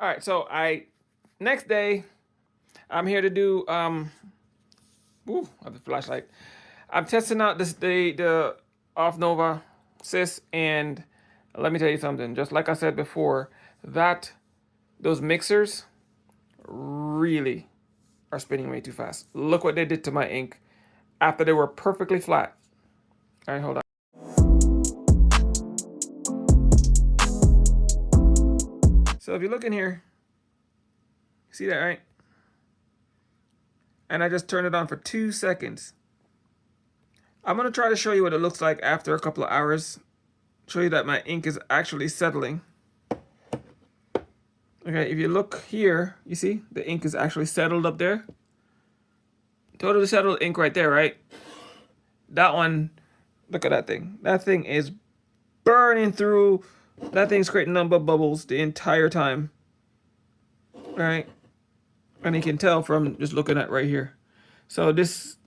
All right, so next day I'm here to do ooh, I have the flashlight. I'm testing out the Offnova CISS, and let me tell you something. Just like I said before, those mixers really are spinning way too fast. Look what they did to my ink after they were perfectly flat. All right, hold on. So if you look in here, see that, right? And I just turned it on for 2 seconds. I'm gonna try to show you what it looks like after a couple of hours. Show you that my ink is actually settling. Okay, if you look here, you see the ink is actually settled up there. Totally settled ink right there, right? That one, look at that thing. That thing is burning through. That thing's creating number of bubbles the entire time. All right, and you can tell from just looking at right here. So these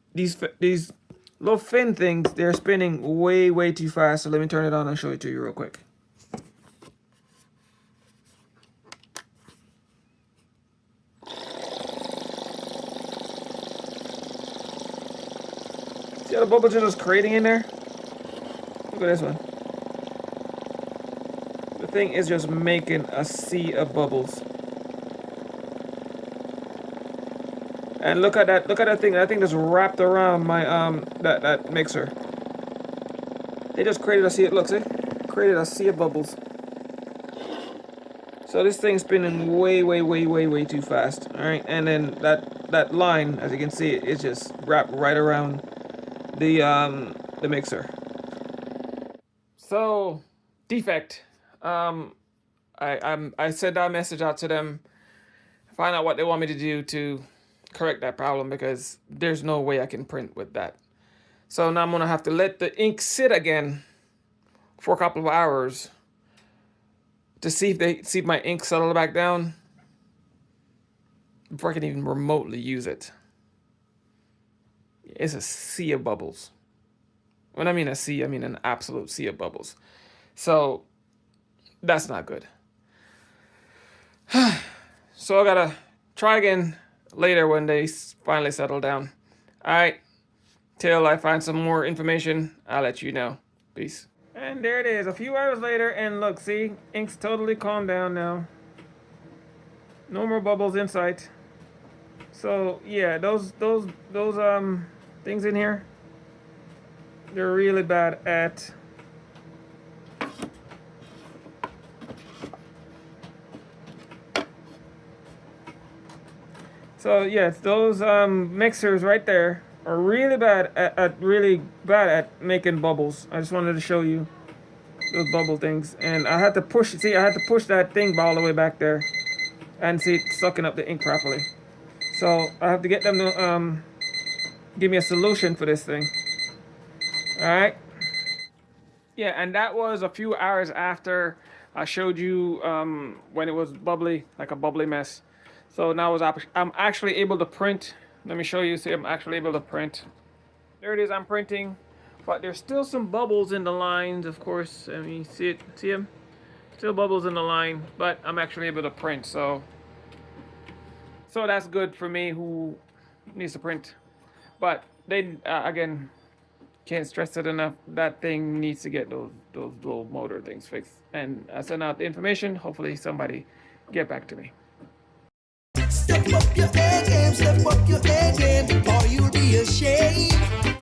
little fin things, they're spinning way too fast. So let me turn it on and show it to you real quick. See how the bubbles are just creating in there? Look at this one. The thing is just making a sea of bubbles. And look at that thing. That thing just wrapped around my that mixer. They just created a sea. Look, see? Created a sea of bubbles. So this thing's spinning way too fast. All right, and then that line, as you can see, it's just wrapped right around the mixer. So defect. I sent that message out to them, find out what they want me to do to correct that problem, because there's no way I can print with that. So now I'm gonna have to let the ink sit again for a couple of hours to see if my ink settle back down before I can even remotely use it. It's a sea of bubbles. When I mean a sea, I mean an absolute sea of bubbles. So that's not good. So I gotta try again later when they finally settle down. All right, till I find some more information, I'll let you know. Peace. And there it is, a few hours later, and look, see, ink's totally calmed down now. No more bubbles in sight. So yeah, those things in here, they're really bad at so yes, those mixers right there are really bad at making bubbles. I just wanted to show you those bubble things, and I had to push that thing all the way back there, and see it's sucking up the ink properly. So I have to get them to give me a solution for this thing. All right. Yeah, and that was a few hours after I showed you when it was bubbly, like a bubbly mess. So now I'm actually able to print. Let me show you. See, I'm actually able to print. There it is. I'm printing, but there's still some bubbles in the lines. Of course, I mean, see them? Still bubbles in the line, but I'm actually able to print. So that's good for me who needs to print. But they again, can't stress it enough. That thing needs to get those little motor things fixed. And I send out the information. Hopefully somebody get back to me. Step up your egg.